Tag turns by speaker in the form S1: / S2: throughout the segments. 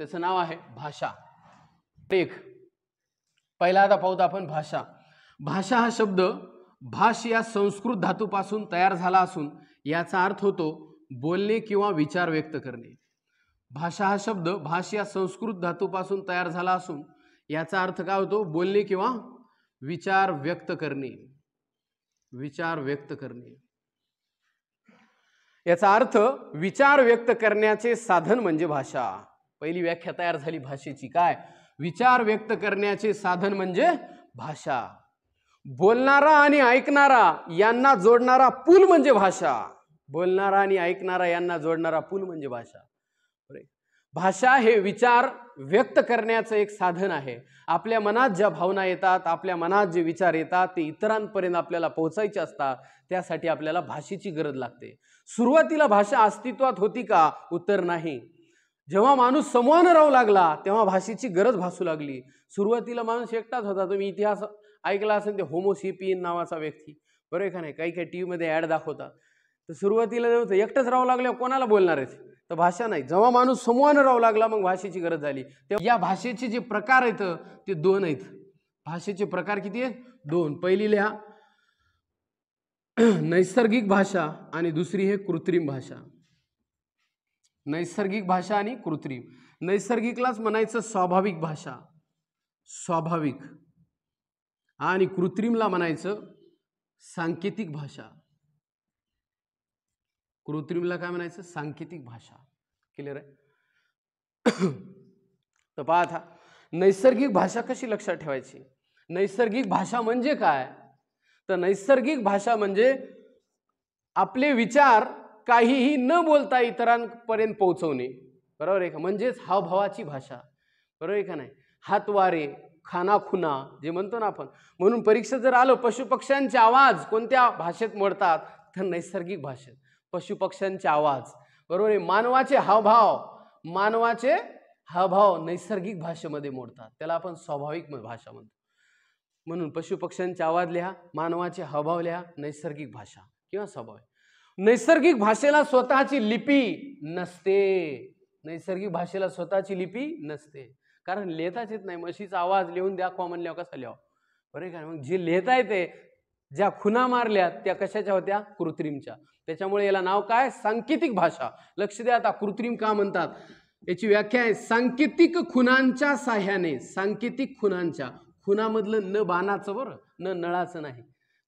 S1: त्याचं नाव आहे भाषा. एक पहिला आता पाहूत आपण भाषा. भाषा हा शब्द भाष या संस्कृत धातूपासून तयार झाला असून याचा अर्थ होतो बोलणे किंवा विचार व्यक्त करणे. भाषा हा शब्द भाष या संस्कृत धातूपासून तयार झाला असून याचा अर्थ काय होतो? बोलणे किंवा विचार व्यक्त करणे. विचार व्यक्त करणे याचा अर्थ विचार व्यक्त करण्याचे साधन म्हणजे भाषा. पहिली व्याख्या तयार झाली भाषेची. काय? विचार व्यक्त करण्याचे साधन म्हणजे भाषा. बोलणारा आणि ऐकणारा यांना जोडणारा पूल म्हणजे भाषा. बोलणारा आणि ऐकणारा यांना जोडणारा पूल म्हणजे भाषा. भाषा हे विचार व्यक्त करण्याचं एक साधन आहे. आपल्या मनात ज्या भावना येतात, आपल्या मनात जे विचार येतात ते इतरांपर्यंत आपल्याला पोहोचायचे असतात. त्यासाठी आपल्याला भाषेची गरज लागते. सुरुवातीला भाषा अस्तित्वात होती का? उत्तर नाही. जेव्हा माणूस समूहानं राहू लागला तेव्हा भाषेची गरज भासू लागली. सुरुवातीला माणूस एकटाच होता. तुम्ही इतिहास ऐकला असेल ते होमोसेपियन नावाचा व्यक्ती, बरोबर का नाही? काही काही टीव्ही मध्ये ऍड दाखवतात. तर सुरुवातीला एकटंच राहू लागल्यावर कोणाला बोलणार आहे? तर भाषा नाही. जेव्हा माणूस समूहानं राहू लागला मग भाषेची गरज झाली. तेव्हा या भाषेचे जे प्रकार आहेत ते दोन आहेत. भाषेचे प्रकार किती आहेत? दोन. पहिली लिहा नैसर्गिक भाषा आणि दुसरी आहे कृत्रिम भाषा. नैसर्गिक भाषा आणि कृत्रिम. नैसर्गिकलाच म्हणायचं स्वाभाविक भाषा, स्वाभाविक, आणि कृत्रिमला म्हणायचं सांकेतिक भाषा. कृत्रिमला काय म्हणायचं? सांकेतिक भाषा. क्लिअर आहे? तर पहा, नैसर्गिक भाषा कशी लक्षात ठेवायची? नैसर्गिक भाषा म्हणजे काय? तर नैसर्गिक भाषा म्हणजे आपले विचार काहीही न बोलता इतरांपर्यंत पोहोचवणे, बरोबर आहे का? म्हणजेच हावभावाची भाषा, बरोबर आहे का नाही? हातवारे, खानाखुना जे म्हणतो ना आपण. म्हणून परीक्षेत जर आलं पशुपक्ष्यांचे आवाज कोणत्या भाषेत मोडतात? तर नैसर्गिक भाषेत. पशुपक्ष्यांचे आवाज, बरोबर आहे. मानवाचे हावभाव, मानवाचे हावभाव नैसर्गिक भाषेमध्ये मोडतात. त्याला आपण स्वाभाविक भाषा म्हणतो. म्हणून पशुपक्ष्यांचे आवाज लिहा, मानवाचे हावभाव लिहा, नैसर्गिक भाषा किंवा स्वाभाविक. नैसर्गिक भाषेला स्वतःची लिपी नसते. नैसर्गिक भाषेला स्वतःची लिपी नसते, कारण लिहिताच येत नाही. म्हशीचा आवाज लिहून दाखवा म्हणल्यावर कसा लिहावं, बरं का? मग जे लिहिता येते, ज्या खुणा मारल्यात त्या कशाच्या होत्या? कृत्रिमच्या. त्याच्यामुळे याला नाव काय? सांकेतिक भाषा. लक्ष द्या. आता कृत्रिम का म्हणतात याची व्याख्या आहे सांकेतिक खुणांच्या साह्याने. सांकेतिक खुणांच्या, खुणामधलं न बाणाचं, बरं, न नळाचं नाही,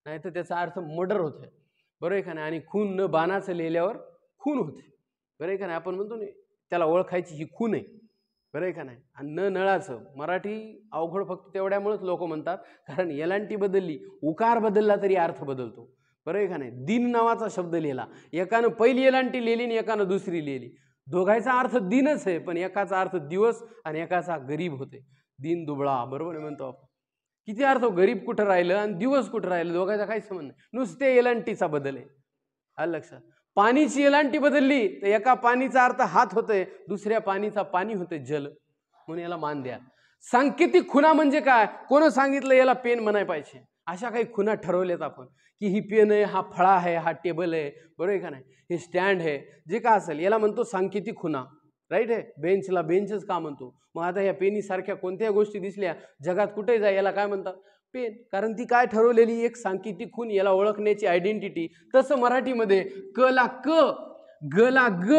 S1: नाही तर त्याचा अर्थ मर्डर होतोय, बरं आहे का नाही? आणि खून न बाणाचं लिहिल्यावर खून होते, बरं आहे का नाही? आपण म्हणतो ना त्याला ओळखायची ही खून आहे, बरं आहे का नाही? आणि न नळाचं मराठी अवघड फक्त तेवढ्यामुळेच लोक म्हणतात, कारण एलांटी बदलली, उकार बदलला तरी अर्थ बदलतो, बरं आहे का नाही? दिन नावाचा शब्द लिहिला, एकानं पहिली एलांटी लिहिली आणि एकानं दुसरी लिहिली. दोघांचा अर्थ दिनच आहे, पण एकाचा अर्थ दिवस आणि एकाचा गरीब होते. दिन दुबळा, बरोबर म्हणतो आपण. किती अर्थ? गरीब कुठं राहिलं आणि दिवस कुठं राहिलं, दोघांचा काही संबंध नाही, नुसते एलांटीचा बदल आहे. आलं लक्षात? पाणीची एलांटी बदलली तर एका पाणीचा अर्थ हात होतोय, दुसऱ्या पाणीचा पाणी होते जल, म्हणून याला मान द्या. सांकेतिक खुणा म्हणजे काय? कोण सांगितलं याला पेन म्हणाय पाहिजे? अशा काही खुणा ठरवल्यात आपण की ही पेन आहे, हा फळा आहे, हा टेबल आहे, बरोबर आहे का नाही? हे स्टँड आहे, जे का असेल याला म्हणतो सांकेतिक खुणा, राईट आहे? बेंचला बेंचच का म्हणतो? मग आता या पेनी सारख्या कोणत्या गोष्टी दिसल्या जगात कुठे जाय याला काय म्हणतात? पेन. कारण ती काय ठरवलेली एक सांकेतिक खूण, याला ओळखण्याची आयडेंटिटी. तसं मराठीमध्ये क ला क, ग ला ग,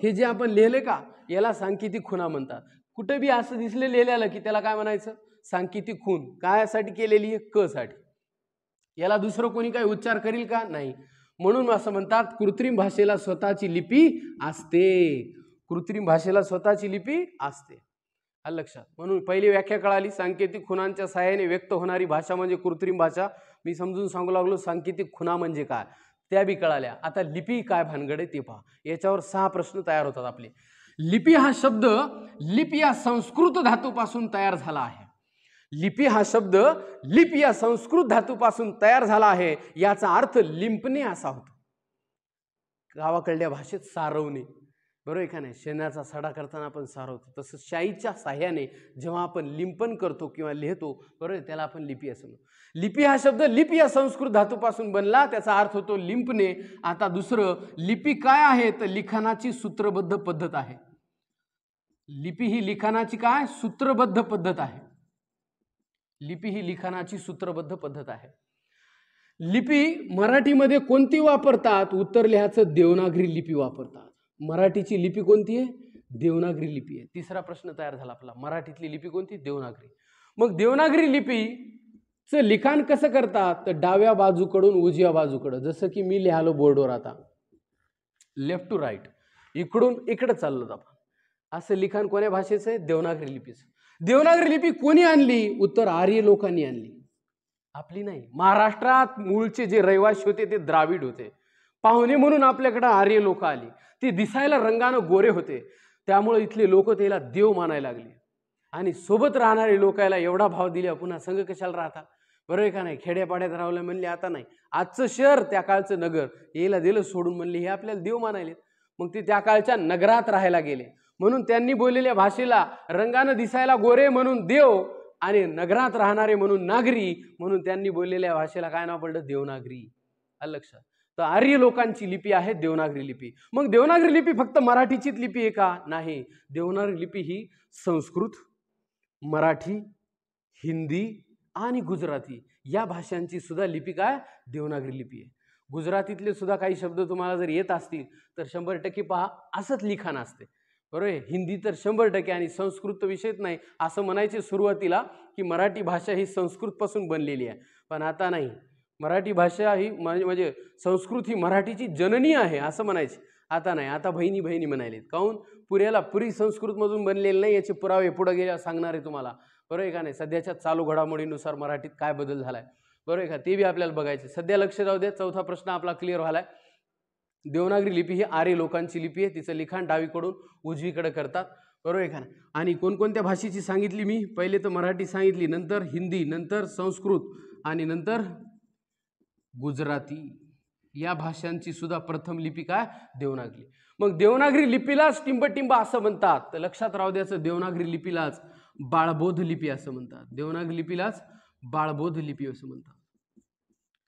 S1: हे जे आपण लिहिले का याला सांकेतिक खुणा म्हणतात. कुठे बी असं दिसले लिहिलेलं की त्याला काय म्हणायचं? सांकेतिक खूण. कायासाठी केलेली आहे? क साठी. याला दुसरं कोणी काही उच्चार करील का? नाही. म्हणून असं म्हणतात कृत्रिम भाषेला स्वतःची लिपी असते. कृत्रिम भाषेला स्वतःची लिपी असते. आलं लक्षात? म्हणून पहिली व्याख्या कळाली, सांकेतिक खुणांच्या सहाय्याने व्यक्त होणारी भाषा म्हणजे कृत्रिम भाषा. मी समजून सांगू लागलो सांकेतिक खुणा म्हणजे काय, त्या बी कळाल्या. आता लिपी काय भानगड आहे ते पहा. याच्यावर 6 प्रश्न तयार होतात आपले. लिपी हा शब्द लिप या संस्कृत धातूपासून तयार झाला आहे. लिपी हा शब्द लिप या संस्कृत धातूपासून तयार झाला आहे. याचा अर्थ लिंपणे असा होतो. गावाकडल्या भाषेत सारवणे, बरोबर आहे का नाही? शेणाचा सडा करताना आपण सारवतो, तसं शाईच्या साह्याने जेव्हा आपण लिंपन करतो किंवा लिहितो, बरोबर, त्याला आपण लिपी असं म्हणतो. लिपी हा शब्द लिप या संस्कृत धातूपासून बनला, त्याचा अर्थ होतो लिंपणे. आता दुसरं, लिपी काय आहे? तर लिखाणाची सूत्रबद्ध पद्धत आहे. लिपी ही लिखाणाची काय सूत्रबद्ध पद्धत आहे. लिपी ही लिखाणाची सूत्रबद्ध पद्धत आहे. लिपी मराठीमध्ये कोणती वापरतात? उत्तर लिहायचं देवनागरी लिपी वापरतात. मराठीची लिपी कोणती आहे? देवनागरी लिपी आहे. तिसरा प्रश्न तयार झाला आपला. मराठीतली लिपी कोणती? देवनागरी. मग देवनागरी लिपीचं लिखाण कसं करतात? तर डाव्या बाजूकडून उजव्या बाजूकडं, जसं की मी लिहालो बोर्डवर आता लेफ्ट टू राईट, इकडून इकडे चाललो आपण, असं लिखाण कोण्या भाषेचं आहे? देवनागरी लिपीचं. देवनागरी लिपी कोणी आणली? उत्तर आर्य लोकांनी आणली, आपली नाही. महाराष्ट्रात मूळचे जे रहिवासी होते ते द्राविड होते. पाहुणे म्हणून आपल्याकडे आर्य लोक आली. ते दिसायला रंगानं गोरे होते, त्यामुळे इथले लोक त्याला देव मानायला लागले. आणि सोबत राहणारे लोकायला एवढा भाव दिला, पुन्हा संघ कशाला राहतात? बरोबर आहे का नाही? खेड्यापाड्यात राहलं म्हणले आता नाही. आजचं शहर त्या काळचं नगर याला दिलं सोडून, म्हणले हे आपल्याला देव मानायले. मग ते त्या काळच्या नगरात राहायला गेले. म्हणून त्यांनी बोललेल्या भाषेला रंगानं दिसायला गोरे म्हणून देव आणि नगरात राहणारे म्हणून नागरी, म्हणून त्यांनी बोललेल्या भाषेला काय नाव पडलं? देवनागरी. आलं लक्षात? तर आर्य लोकांची लिपी आहे देवनागरी लिपी. मग देवनागरी लिपी फक्त मराठीचीच लिपी आहे का? नाही. देवनागरी लिपी ही संस्कृत, मराठी, हिंदी आणि गुजराती या भाषांची सुद्धा लिपी काय? देवनागरी लिपी आहे. गुजरातीतले सुद्धा काही शब्द तुम्हाला जर येत असतील तर 100% पहा असंच लिखाण असते. बरोबर आहे. हिंदी तर 100% आणि संस्कृत विषयच नाही. असं म्हणायचे सुरुवातीला की मराठी भाषा ही संस्कृतपासून बनलेली आहे, पण आता नाही. मराठी भाषा ही म्हणजे संस्कृत ही मराठीची जननी आहे असं म्हणायचे, आता नाही. आता बहिणी बहिणी म्हणायलेत. काहून? पुऱ्याला पुरी संस्कृतमधून बनलेलं नाही, याचे पुरावे पुढे गेल्या सांगणार आहे तुम्हाला. बरोबर आहे का नाही? सध्याच्या चालू घडामोडीनुसार मराठीत काय बदल झालाय, बरोबर आहे का, ते बी आपल्याला बघायचे. सध्या लक्ष जाऊ द्या. चौथा प्रश्न आपला क्लिअर झालाय. देवनागरी लिपी ही आर्य लोकांची लिपी आहे. तिचं लिखाण डावीकडून उजवीकडे करतात. बरोबर आहे का नाही? आणि कोणकोणत्या भाषेची सांगितली मी? पहिले तर मराठी सांगितली, नंतर हिंदी, नंतर संस्कृत आणि नंतर गुजराती या भाषांची सुद्धा प्रथम लिपी काय? देवनागरी. मग देवनागरी लिपीलाच टिंबटिंब असं म्हणतात. तर लक्षात राहू द्याचं, देवनागरी लिपीलाच बाळबोध लिपी असं म्हणतात. देवनागरी लिपीलाच बाळबोध लिपी असं म्हणतात.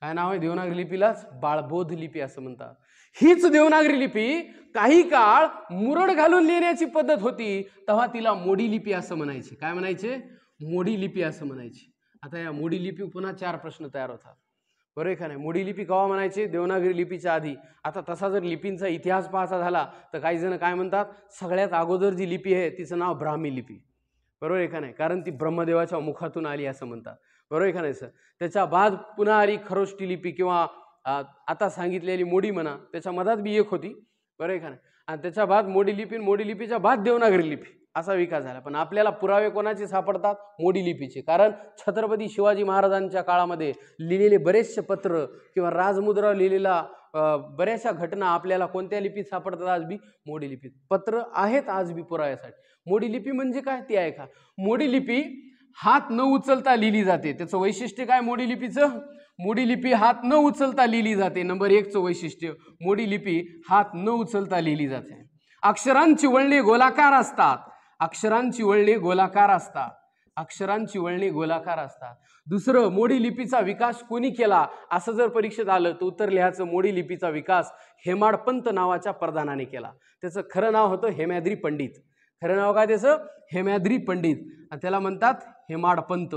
S1: काय नाव आहे? देवनागरी लिपीलाच बाळबोध लिपी असं म्हणतात. हीच देवनागरी लिपी काही काळ मुरड घालून लिहिण्याची पद्धत होती, तेव्हा तिला मोडी लिपी असं म्हणायचे. काय म्हणायचे? मोडी लिपी असं म्हणायचे. आता या मोडी लिपी पुन्हा 4 प्रश्न तयार होतात. बरोबर आहे का नाही? मोडी लिपी केव्हा म्हणायचे? देवनागरी लिपीच्या आधी. आता तसा जर लिपींचा इतिहास पाहायचा झाला तर काही जण काय म्हणतात, सगळ्यात अगोदर जी लिपी आहे तिचं नाव ब्राह्मी लिपी. बरोबर आहे का नाही? कारण ती ब्रह्मदेवाच्या मुखातून आली असं म्हणतात. बरोबर आहे का नाही सर? त्याच्या बाद पुन्हा आली खरोष्टी लिपी किंवा आता सांगितलेली मोडी म्हणा, त्याच्या मधात बी एक होती. बरोबर आहे का नाही? आणि त्याच्या बाद मोडी लिपी, मोडी लिपीच्या बाद देवनागरी लिपी असा विकास झाला. पण आपल्याला पुरावे कोणाचे सापडतात? मोडी लिपीचे. कारण छत्रपती शिवाजी महाराजांच्या काळामध्ये लिहिलेले बरेचसे पत्र किंवा राजमुद्रा लिहिलेला बऱ्याचशा घटना आपल्याला कोणत्या लिपीत सापडतात? आज बी मोडी लिपीत. पत्र आहेत आज बी पुराव्यासाठी. मोडी लिपी म्हणजे काय ते आहे का? मोडी लिपी हात न उचलता लिहिली जाते. त्याचं वैशिष्ट्य काय मोडी लिपीचं? मोडी लिपी हात न उचलता लिहिली जाते. नंबर 1चं वैशिष्ट्य, मोडी लिपी हात न उचलता लिहिली जाते. अक्षरांची वळणे गोलाकार असतात. अक्षरांची वळणे गोलाकार असतात. अक्षरांची वळणे गोलाकार असतात. दुसरं, मोडी लिपीचा विकास कोणी केला असं जर परीक्षेत आलं तर उत्तर लिहायचं, मोडी लिपीचा विकास हेमाडपंत नावाच्या प्रधानाने केला. त्याचं खरं नाव होतं हेमाद्री पंडित. खरं नाव काय त्याचं? हेमाद्री पंडित. आणि त्याला म्हणतात हेमाडपंत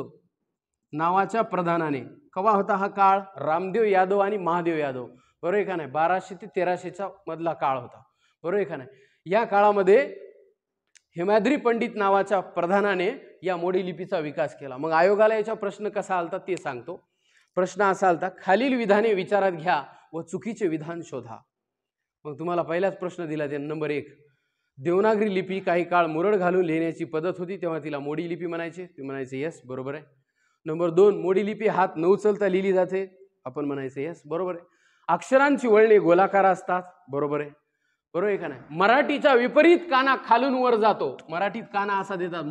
S1: नावाच्या प्रधानाने. केव्हा होता हा काळ? रामदेव यादव आणि महादेव यादव. बरोबर आहे का नाही? 1200 ते 1300च्या मधला काळ होता. बरोबर आहे का नाही? या काळामध्ये हेमाद्री पंडित नावाच्या प्रधानाने या मोडी लिपीचा विकास केला. मग आयोगाला याचा प्रश्न कसा आलता ते सांगतो. प्रश्न असा आलता, खालील विधाने विचारात घ्या व चुकीचे विधान शोधा. मग तुम्हाला पहिलाच प्रश्न दिला त्याने, नंबर 1, देवनागरी लिपी काही काळ मुरड घालून लिहिण्याची पद्धत होती, तेव्हा तिला मोडी लिपी म्हणायचे. ते म्हणायचे यस, बरोबर आहे. नंबर 2, मोडी लिपी हात न उचलता लिहिली जाते. आपण म्हणायचं यस, बरोबर आहे. अक्षरांची वळणे गोलाकार असतात. बरोबर आहे. बरोबर आहे का नाही? मराठीचा विपरीत काना खालून वर जातो. मराठीत काना असा देतात,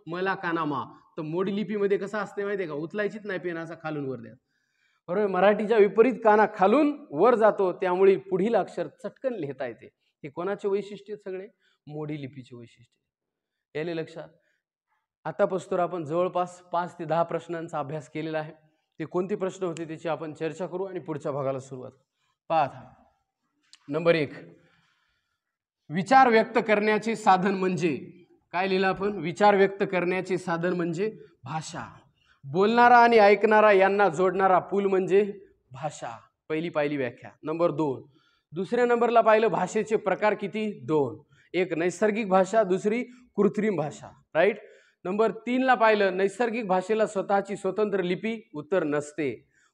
S1: मला काना मा. तर मोडी लिपीमध्ये कसं असते माहिती आहे का? उचलायचीच नाही पेन, असा खालून वर द्या. बरोबर. मराठीच्या विपरीत काना खालून वर जातो, त्यामुळे पुढील अक्षर चटकन लिहिता येते. हे कोणाचे वैशिष्ट्य? सगळे मोडी लिपीचे वैशिष्ट्य. याले लक्षात. आतापासून आपण जवळपास 5 ते 10 प्रश्नांचा अभ्यास केलेला आहे. ते कोणते प्रश्न होते त्याची आपण चर्चा करू आणि पुढच्या भागाला सुरुवात. पहा, नंबर 1, विचार व्यक्त करण्याचे साधन म्हणजे. काय लिहिलं आपण? विचार व्यक्त करण्याचे साधन म्हणजे भाषा. बोलणारा आणि ऐकणारा यांना जोडणारा पूल म्हणजे भाषा. पहिली व्याख्या. नंबर 2. दुसऱ्या नंबरला पाहिलं भाषेचे प्रकार किती? 2. एक नैसर्गिक भाषा, दुसरी कृत्रिम भाषा. राईट. नंबर 3 ला पाहिलं नैसर्गिक भाषेला स्वतःची स्वतंत्र लिपी, उत्तर नसते.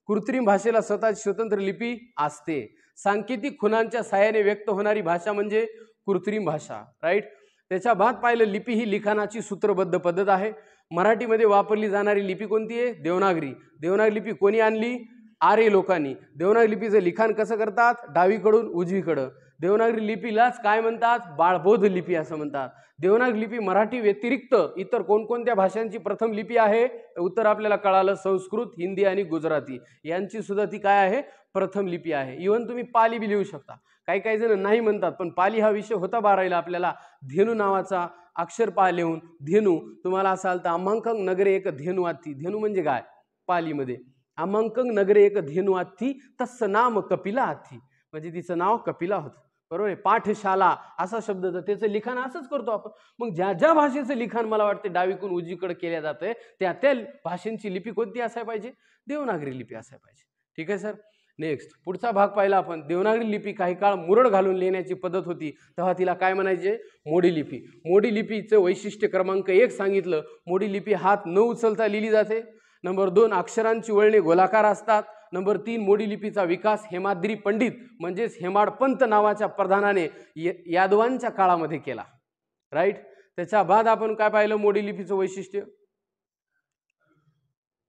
S1: कृत्रिम भाषेला स्वतःची स्वतंत्र लिपी असते. सांकेतिक खुणांच्या सहाय्याने व्यक्त होणारी भाषा म्हणजे कृत्रिम भाषा. राईट. त्याच्या बाद पाहिलं लिपी ही लिखाणाची सूत्रबद्ध पद्धत आहे. मराठीमध्ये वापरली जाणारी लिपी कोणती आहे? देवनागरी. देवनागरी लिपी कोणी आणली? आर्य लोकांनी. देवनागरी लिपीचं लिखाण कसं करतात? डावीकडून उजवीकडं. देवनागरी लिपीलाच काय म्हणतात? बाळबोध लिपी असं म्हणतात. देवनागरी लिपी मराठी व्यतिरिक्त इतर कोणकोणत्या भाषांची प्रथम लिपी आहे? उत्तर आपल्याला कळालं. संस्कृत, हिंदी आणि गुजराती यांची सुद्धा ती काय आहे? प्रथम लिपी आहे. इव्हन तुम्ही पाली बी लिहू शकता. काही जण नाही म्हणतात, पण पाली हा विषय होता 12वीला आपल्याला. धेनू नावाचा अक्षर पहा लिहून. धेनू तुम्हाला असाल तर अमांकं नगरे एक धेनू आत्ती. धेनू म्हणजे काय? पालीमध्ये अमांकं नगरे एक धेनू आत्ती तस्स नाम कपिला आत्ती, म्हणजे तिचं नाव कपिला होतं. बरोबर आहे. पाठशाला असा शब्द, तर त्याचं लिखाण असंच करतो आपण. मग ज्या ज्या भाषेचं लिखाण मला वाटते डावीकडून उजवीकडे केल्या जातंय त्या त्या भाषेंची लिपी कोणती असायला पाहिजे? देवनागरी लिपी असायला पाहिजे. ठीक आहे सर. नेक्स्ट पुढचा भाग पाहिला आपण. देवनागरी लिपी काही काळ मुरड घालून लिहिण्याची पद्धत होती, तेव्हा तिला काय म्हणायचे? मोडी लिपी. मोडी लिपीचं वैशिष्ट्य क्रमांक 1 सांगितलं. मोडी लिपी हात न उचलता लिहिली जाते. नंबर 2 अक्षरांची वळणे गोलाकार असतात. नंबर 3 मोडी लिपीचा विकास हेमाद्री पंडित म्हणजेच हेमाडपंत नावाच्या प्रधानाने यादवांच्या काळामध्ये केला. राईट. त्याच्या बाद आपण काय पाहिलं? मोडी लिपीचं वैशिष्ट्य.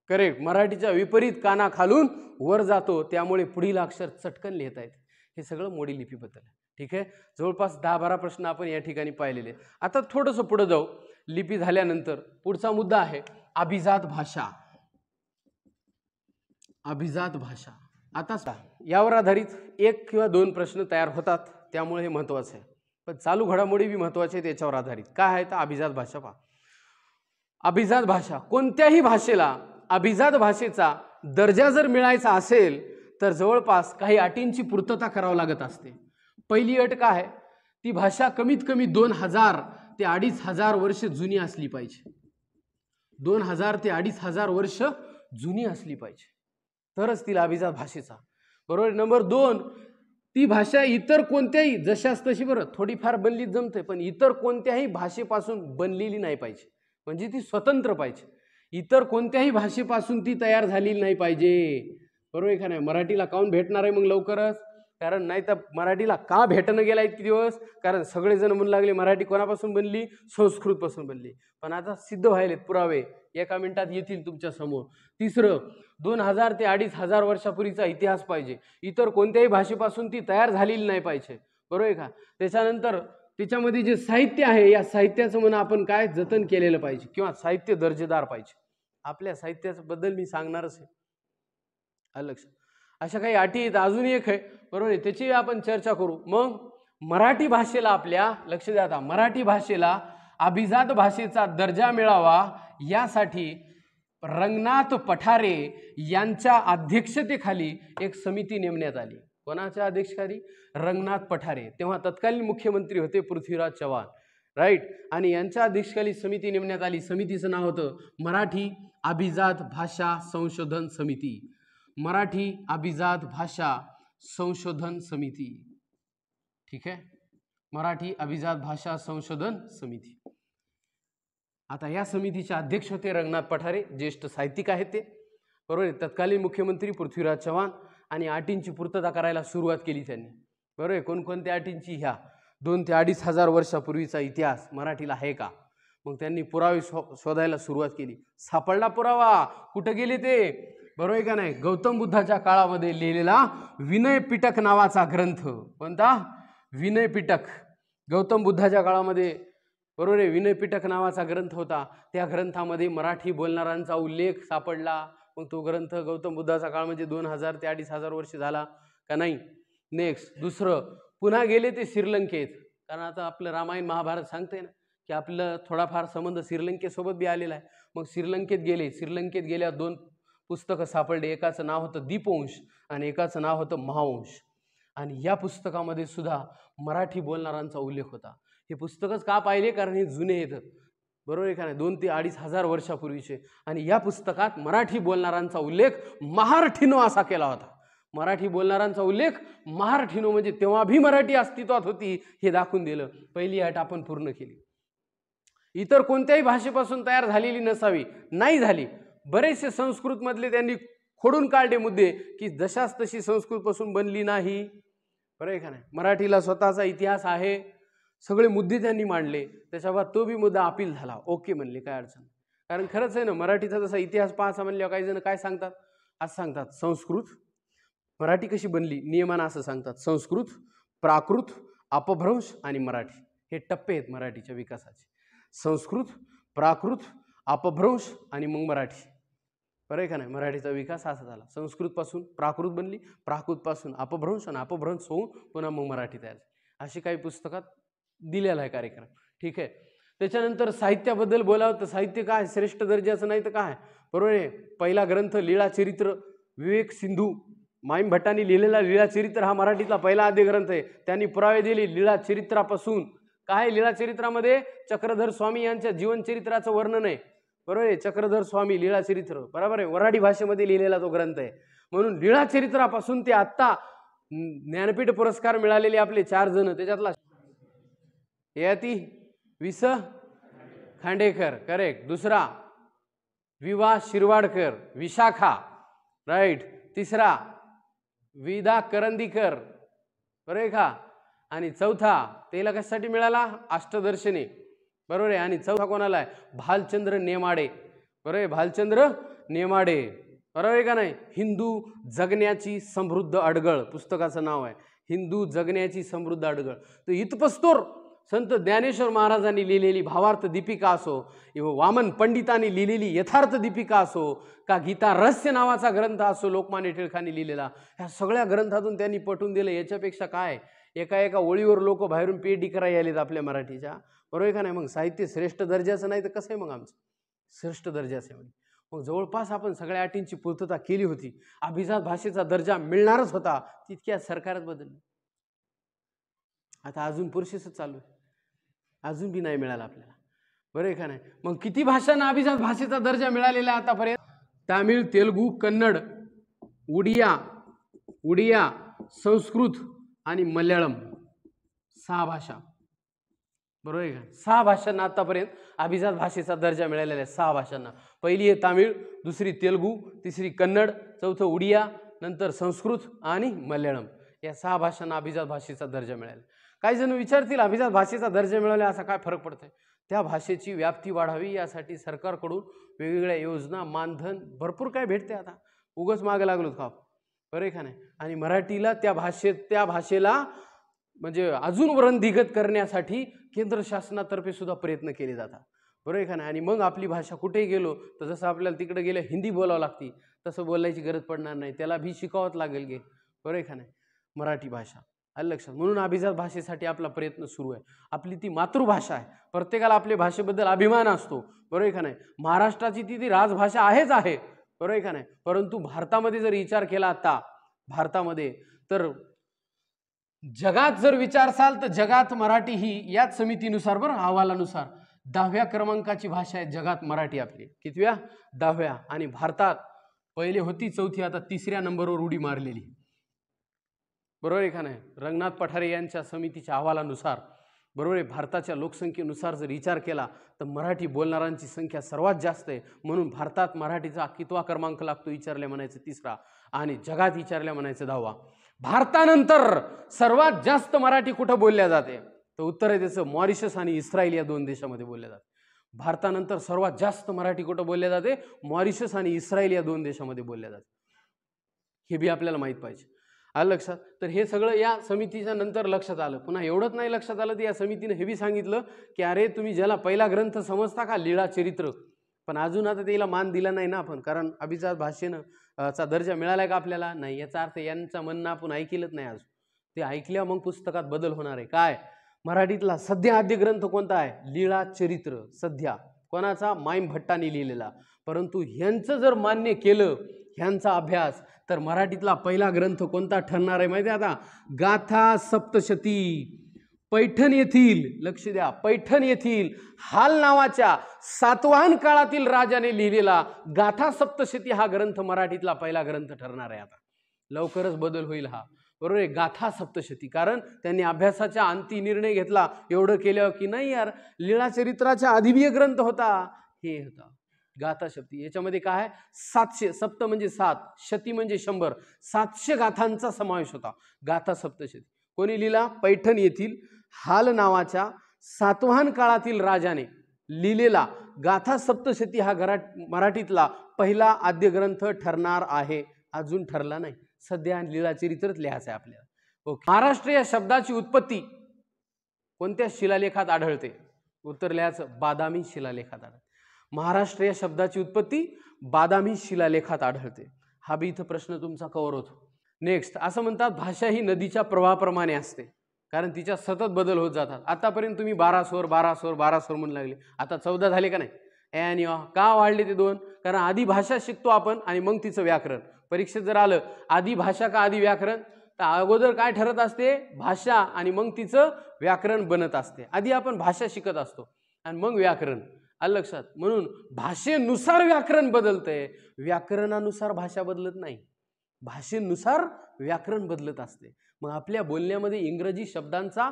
S1: करेक्ट. मराठीच्या विपरीत काना खालून वर जातो, त्यामुळे पुढील अक्षर चटकन लिहिता येते. हे सगळं मोडी लिपीबद्दल आहे. ठीक आहे. जवळपास 10-12 प्रश्न आपण या ठिकाणी पाहिलेले. आता थोडंसं पुढे जाऊ. लिपी झाल्यानंतर पुढचा मुद्दा आहे अभिजात भाषा. अभिजात भाषा. आता यावर आधारित 1 किंवा 2 प्रश्न तयार होतात, त्यामुळे हे महत्त्वाचं आहे. पण चालू घडामोडी बी महत्त्वाचे आहेत याच्यावर आधारित. काय आहे तर अभिजात भाषा पहा. अभिजात भाषा. कोणत्याही भाषेला अभिजात भाषेचा दर्जा जर मिळायचा असेल तर जवळपास काही अटींची पूर्तता करावी लागत असते. पहिली अट काय आहे? ती भाषा कमीत कमी 2000 ते 2500 वर्ष जुनी असली पाहिजे. 2000 ते 2500 वर्ष जुनी असली पाहिजे, तरच तिला अभिजात भाषेचा. बरोबर. नंबर 2 ती भाषा इतर कोणत्याही, जशास तशी, बरं थोडीफार बनली जमते, पण इतर कोणत्याही भाषेपासून बनलेली नाही पाहिजे. म्हणजे ती स्वतंत्र पाहिजे. इतर कोणत्याही भाषेपासून ती तयार झालेली नाही पाहिजे. बरोबर आहे का नाही? मराठीला काऊन भेटणार आहे मग लवकरच? कारण नाही तर मराठीला का भेटणं गेला इतके दिवस? कारण सगळेजण म्हणू लागले मराठी कोणापासून बनली? संस्कृतपासून बनली. पण आता सिद्ध व्हायलेत पुरावे, 1 मिनिटात येतील तुमच्या समोर. तिसरं 2000 ते 2500 वर्षापूर्वीचा इतिहास पाहिजे. इतर कोणत्याही भाषेपासून ती तयार झालेली नाही पाहिजे. बरोबर आहे का? त्याच्यानंतर त्याच्यामध्ये जे साहित्य आहे, या साहित्याचं म्हणून आपण काय जतन केलेलं पाहिजे, किंवा साहित्य दर्जेदार पाहिजे. आपल्या साहित्याबद्दल मी सांगणारच आहे. आलं लक्षात? अशा काही अटी आहेत. अजून एक आहे, बरोबर आहे, त्याची आपण चर्चा करू. मग मराठी भाषेला आपल्या, लक्ष द्या आता, मराठी भाषेला अभिजात भाषेचा दर्जा मिळावा यासाठी रंगनाथ पठारे यांच्या अध्यक्षतेखाली एक समिती नेमण्यात आली. कोणाच्या अध्यक्षतेखाली? रंगनाथ पठारे. तेव्हा तत्कालीन मुख्यमंत्री होते पृथ्वीराज चव्हाण. राईट. आणि यांच्या अध्यक्षतेखाली समिती नेमण्यात आली. समितीचं नाव होतं मराठी अभिजात भाषा संशोधन समिती. मराठी अभिजात भाषा संशोधन समिती. ठीक आहे. मराठी अभिजात भाषा संशोधन समिती. आता या समितीचे अध्यक्ष होते रंगनाथ पठारे, ज्येष्ठ साहित्यिक आहेत ते. बरोबर. तत्कालीन मुख्यमंत्री पृथ्वीराज चव्हाण. आणि अटींची पूर्तता करायला सुरुवात केली त्यांनी. बरोबर. कोणकोणत्या अटींची? ह्या 2 ते 2500 वर्षापूर्वीचा इतिहास मराठीला आहे का? मग त्यांनी पुरावे शोधायला सुरुवात केली. सापडला पुरावा. कुठं गेले ते? बरोबर का नाही? गौतम बुद्धाच्या काळामध्ये लिहिलेला विनय पिटक नावाचा ग्रंथ. कोणता? विनय पिटक. गौतम बुद्धाच्या काळामध्ये, बरोबर आहे, विनय पिटक नावाचा ग्रंथ होता. त्या ग्रंथामध्ये मराठी बोलणाऱ्यांचा उल्लेख सापडला. मग तो ग्रंथ गौतम बुद्धाचा काळ म्हणजे 2000 ते 2500 वर्ष झाला का नाही? नेक्स्ट दुसरं, पुन्हा गेले ते श्रीलंकेत. कारण आता आपलं रामायण महाभारत सांगते ना की आपलं थोडाफार संबंध श्रीलंकेसोबत बी आलेला आहे. मग श्रीलंकेत गेले. श्रीलंकेत गेल्यावर 2 पुस्तकं सापडले. एकाचं नाव होतं दीपवंश आणि एकाचं नाव होतं महावंश. आणि या पुस्तकामध्ये सुद्धा मराठी बोलणाऱ्यांचा उल्लेख होता. हे पुस्तकच का पाहिले, कारण हे जुने आहेत, बरोबर आहे का नाही, 2 ते 2,500 वर्षापूर्वीचे. आणि या पुस्तकात मराठी बोलणाऱ्यांचा उल्लेख महारठीनो असा केला होता. मराठी बोलणाऱ्यांचा उल्लेख महारठीनो म्हणजे तेव्हा भी मराठी अस्तित्वात होती हे दाखवून दिलं. पहिली अट आपण पूर्ण केली. इतर कोणत्याही भाषेपासून तयार झालेली नसावी, नाही झाली. बरेचसे संस्कृत मधले त्यांनी खोडून काढले मुद्दे की जशाच तशी संस्कृत पासून बनली नाही, बरं आहे का नाही. मराठीला स्वतःचा इतिहास आहे, सगळे मुद्दे त्यांनी मांडले. त्याच्यावर तो बी मुद्दा अपील झाला, ओके म्हणले, काय अडचण. कारण खरंच आहे ना, मराठीचा जसा इतिहास पाहायचा म्हणल्यावर काही जण काय सांगतात, असं सांगतात संस्कृत, मराठी कशी बनली नियमानं असं सांगतात, संस्कृत, प्राकृत, अपभ्रंश आणि मराठी हे टप्पे आहेत मराठीच्या विकासाचे. संस्कृत, प्राकृत, अपभ्रंश आणि मग मराठी, बरं आहे का नाही. मराठीचा विकास असा झाला, संस्कृतपासून प्राकृत बनली, प्राकृतपासून अपभ्रंश आणि अपभ्रंश होऊन पुन्हा मग मराठी तयार झाली. अशी काही पुस्तकात दिलेला आहे कार्यक्रम, ठीक आहे. त्याच्यानंतर साहित्याबद्दल बोलावं तर साहित्य काय श्रेष्ठ दर्जाचं नाही तर काय, बरोबर आहे. पहिला ग्रंथ लीळाचरित्र, विवेक सिंधू माईम भट्टांनी लिहिलेला लीळाचरित्र हा मराठीतला पहिला आद्य ग्रंथ आहे. त्यांनी पुरावे दिले लीळाचरित्रापासून. काय लीळाचरित्रामध्ये चक्रधर स्वामी यांच्या जीवनचरित्राचं वर्णन आहे, बरोबर आहे. चक्रधर स्वामी लीळाचरित्र, बरोबर आहे, वऱ्हाडी भाषेमध्ये लिहिलेला तो ग्रंथ आहे. म्हणून लीळाचरित्रापासून ते आत्ता ज्ञानपीठ पुरस्कार मिळालेले आपले 4 जण, त्याच्यातला ययाती विस खांडेकर, करेक्ट. दुसरा विवा शिरवाडकर, विशाखा, राईट. तिसरा विदा करंदीकर, बरोबर आहे का. आणि चौथा त्याला कशासाठी मिळाला, अष्टदर्शनी, बरोबर आहे. आणि चौथा कोणाला आहे, भालचंद्र नेमाडे, बरोबर आहे, भालचंद्र नेमाडे, बरोबर आहे का नाही. हिंदू जगण्याची समृद्ध अडगळ पुस्तकाचं नाव आहे, हिंदू जगण्याची समृद्ध अडगळ. तर इतपस्तोर संत ज्ञानेश्वर महाराजांनी लिहिलेली भावार्थ दीपिका असो, वामन पंडितांनी लिहिलेली यथार्थ दीपिका असो, का गीता रहस्य नावाचा ग्रंथ असो लोकमान्य टिळकांनी लिहिलेला, ह्या सगळ्या ग्रंथातून त्यांनी पटवून दिलं. याच्यापेक्षा काय, एका एका ओळीवर लोक बाहेरून PhD करायला आलेत आपल्या मराठीच्या, बरोबर आहे का नाही. मग साहित्य श्रेष्ठ दर्जाचं नाही तर कसं आहे मग आमचं, श्रेष्ठ दर्जाचं आहे. मग जवळपास आपण सगळ्या अटींची पूर्तता केली होती. अभिजात भाषेचा दर्जा मिळणारच होता, तितक्या सरकारच बदललं. आता अजून प्रोसेसच चालू आहे, अजून बी नाही मिळाला आपल्याला, बरं आहे का नाही. मग किती भाषांना अभिजात भाषेचा दर्जा मिळालेला आहे आतापर्यंत, तामिळ, तेलुगू, कन्नड, उडिया, संस्कृत आणि मल्याळम, 6 भाषा, बरोबर आहे का. 6 भाषांना आतापर्यंत अभिजात भाषेचा दर्जा मिळालेला आहे. 6 भाषांना, पहिली आहे तामिळ, दुसरी तेलुगू, तिसरी कन्नड, चौथं उडिया, नंतर संस्कृत आणि मल्याळम, या 6 भाषांना अभिजात भाषेचा दर्जा मिळाला. काही जण विचारतील अभिजात भाषेचा दर्जा मिळाला असा काय फरक पडतोय. त्या भाषेची व्याप्ती वाढावी यासाठी सरकारकडून वेगवेगळ्या योजना, मानधन भरपूर काय भेटते. आता उगाच मागे लागलो का, बरं आहे का नाही. आणि मराठीला त्या भाषेला म्हणजे अजून वृद्धिंगत करण्यासाठी केंद्र शासनातर्फे सुद्धा प्रयत्न केले जातात, बरोबर आहे का नाही. आणि मग आपली भाषा कुठेही गेलो तर जसं आपल्याला तिकडे गेलं हिंदी बोलावं लागते, तसं बोलायची गरज पडणार नाही, त्याला भी शिकावंच लागेल गे, बरोबर आहे का नाही, मराठी भाषा. आलं लक्षात. म्हणून अभिजात भाषेसाठी आपला प्रयत्न सुरू आहे. आपली ती मातृभाषा आहे, प्रत्येकाला आपल्या भाषेबद्दल अभिमान असतो, बरोबर आहे का नाही. महाराष्ट्राची ती राजभाषा आहेच आहे, बरोबर आहे का नाही. परंतु भारतामध्ये जर विचार केला आता भारतामध्ये, तर जगात जर विचारसाल तर जगात मराठी ही याच समितीनुसार, बरं अहवालानुसार 10व्या क्रमांकाची भाषा आहे जगात मराठी. आपली कितव्या, 10व्या. आणि भारतात पहिले होती 4थी, आता 3ऱ्या नंबरवर उडी मारलेली, बरोबर आहे का नाही. रंगनाथ पठारे यांच्या समितीच्या अहवालानुसार, बरोबर आहे, भारताच्या लोकसंख्येनुसार जर विचार केला तर मराठी बोलणाऱ्यांची संख्या सर्वात जास्त आहे. म्हणून भारतात मराठीचा कितवा क्रमांक लागतो विचारल्या म्हणायचं 3रा, आणि जगात विचारल्या म्हणायचं 10वा. भारतानंतर सर्वात जास्त मराठी कुठं बोलल्या जाते, तर उत्तर आहे त्याचं मॉरिशस आणि इस्रायल या 2 देशामध्ये बोलल्या जाते. भारतानंतर सर्वात जास्त मराठी कुठं बोलल्या जाते, मॉरिशस आणि इस्रायल या 2 देशामध्ये बोलल्या जाते. हे बी आपल्याला माहीत पाहिजे. आलं लक्षात. तर हे सगळं या समितीच्या नंतर लक्षात आलं. पुन्हा एवढंच नाही लक्षात आलं, तर या समितीने हे बी सांगितलं की अरे तुम्ही ज्याला पहिला ग्रंथ समजता का लीळाचरित्र, पण अजून आता त्याला मान दिला नाही ना आपण, कारण अभिजात भाषेनं चा दर्जा मिळालाय का आपल्याला, नाही. याचा अर्थ यांचं म्हणणं आपण ऐकलंच नाही अजून. ते ऐकल्या मग पुस्तकात बदल होणार आहे. काय, मराठीतला सध्या आद्य ग्रंथ कोणता आहे, लीळाचरित्र, सध्या कोणाचा, माईम भट्टांनी लिहिलेला. परंतु ह्यांचं जर मान्य केलं, ह्यांचा अभ्यास, तर मराठीतला पहिला ग्रंथ कोणता ठरणार आहे माहिती आहे आता, गाथा सप्तशती. पैठण येथील, लक्ष द्या, पैठण येथील हाल नावाच्या सातवाहन काळातील राजाने लिहिलेला गाथा सप्तशती हा ग्रंथ मराठीतला पहिला ग्रंथ ठरणार आहे. आता लवकरच बदल होईल हा, बरोबर आहे. गाथा सप्तशती, कारण त्यांनी अभ्यासाच्या अंती निर्णय घेतला एवढं केल्यावर की नाही यार, लीळाचरित्राच्या आधी ग्रंथ होता, हे होता गाथा शक्ती. याच्यामध्ये काय आहे, 700, सप्त म्हणजे 7, शती म्हणजे 100, 700 गाथांचा समावेश होता. गाथा सप्तशती कोणी लिहिला? पैठण येथील हाल नावाच्या सातवाहन काळातील राजाने लिहिलेला गाथा सप्तशती हा मराठीतला पहिला आद्य ग्रंथ ठरणार आहे. अजून ठरला नाही, सध्या लीळाचरित्रच लिहायचं आहे आपल्याला. ओके. महाराष्ट्र या शब्दाची उत्पत्ती कोणत्या शिलालेखात आढळते? उत्तर लिहायचं, बादामी शिलालेखात आढळते. महाराष्ट्र या शब्दाची उत्पत्ती बादामी शिलालेखात आढळते. हा बी इथं प्रश्न तुमचा कव्हर होतो. नेक्स्ट, असं म्हणतात भाषा ही नदीच्या प्रवाहाप्रमाणे असते, कारण तिच्या सतत बदल होत जातात. आतापर्यंत तुम्ही 12 स्वर 12 स्वर 12 स्वर म्हणून लागले, आता 14 झाले का नाही? ए आणि अ का वाढले ते 2? कारण आधी भाषा शिकतो आपण आणि मग तिचं व्याकरण. परीक्षेत जर आलं आधी भाषा का आधी व्याकरण, तर अगोदर काय ठरत असते? भाषा, आणि मग तिचं व्याकरण बनत असते. आधी आपण भाषा शिकत असतो आणि मग व्याकरण. आलं लक्षात? म्हणून भाषेनुसार व्याकरण बदलतंय, व्याकरणानुसार भाषा बदलत नाही, भाषेनुसार व्याकरण बदलत असते. मग आपल्या बोलण्यामध्ये इंग्रजी शब्दांचा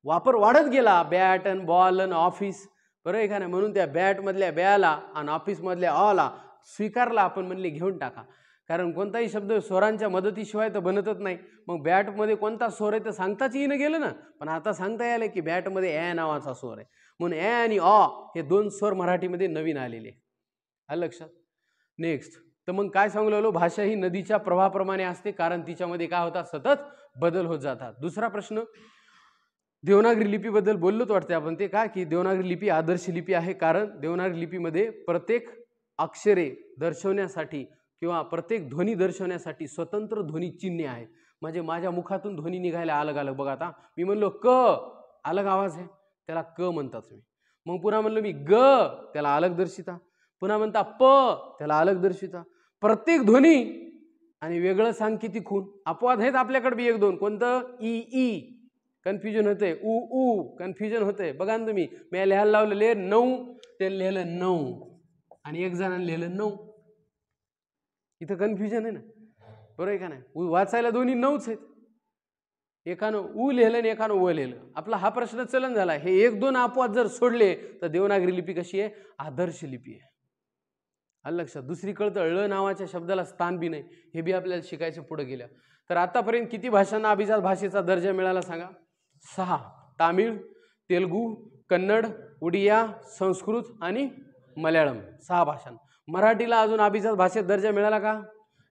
S1: वापर वाढत गेला, बॅट अन बॉल अन ऑफिस, बरं आहे का नाही? म्हणून त्या बॅटमधल्या बॅला आणि ऑफिसमधल्या ऑला स्वीकारला आपण, म्हणले घेऊन टाका, कारण कोणताही शब्द स्वरांच्या मदतीशिवाय तर बनतच नाही. मग बॅटमध्ये कोणता स्वर आहे तर सांगताच येणं गेलं ना, पण आता सांगता यायला की बॅटमध्ये ए नावाचा स्वर आहे, म्हणून ए आणि अ हे 2 स्वर मराठीमध्ये नवीन आलेले. आलं लक्षात? नेक्स्ट, तर मग काय सांगू लागलो, भाषा ही नदीच्या प्रवाहाप्रमाणे असते, कारण तिच्यामध्ये काय होतात? सतत बदल होत जातात. दुसरा प्रश्न, देवनागरी लिपीबद्दल बोललोच वाटते आपण, ते काय की देवनागरी लिपी आदर्श लिपी आहे, कारण देवनागरी लिपीमध्ये प्रत्येक अक्षरे दर्शवण्यासाठी किंवा प्रत्येक ध्वनी दर्शवण्यासाठी स्वतंत्र ध्वनी चिन्हे आहे. म्हणजे माझ्या मुखातून ध्वनी निघायला अलग अलग. बघा आता मी म्हणलो क, अलग आवाज आहे, त्याला क म्हणतात तुम्ही. मग पुन्हा म्हणलो मी ग, त्याला अलग दर्शिता. पुन्हा म्हणता प, त्याला अलग दर्शिता. प्रत्येक ध्वनी आणि वेगळं सांग किती खून. अपवाद आहेत आपल्याकडे बी 1-2. कोणतं? ई ई कन्फ्युजन होते, उ उ कन्फ्युजन होते. बघा ना तुम्ही, मी लिहायला लावलेले 9, ते लिहिलं 9 आणि एक जणांनी लिहिलं 9. इथं कन्फ्युजन आहे ना, बरोबर आहे का नाही? वाचायला दोन्ही 9च आहेत, एकानं उ लिहिलं आणि एकानं व लिहिलं. आपला हा प्रश्न चलन झाला. हे 1-2 अपवाद जर सोडले तर देवनागरी लिपी कशी आहे? आदर्श लिपी आहे. आलं लक्षात? दुसरी कळतं, ळ नावाच्या शब्दाला स्थान बी नाही, हे बी आपल्याला शिकायचं पुढे गेल्या. तर आतापर्यंत किती भाषांना अभिजात भाषेचा दर्जा मिळाला सांगा? 6. तामिळ, तेलुगू, कन्नड, उडिया, संस्कृत आणि मल्याळम. 6 भाषांना. मराठीला अजून अभिजात भाषेत दर्जा मिळाला का?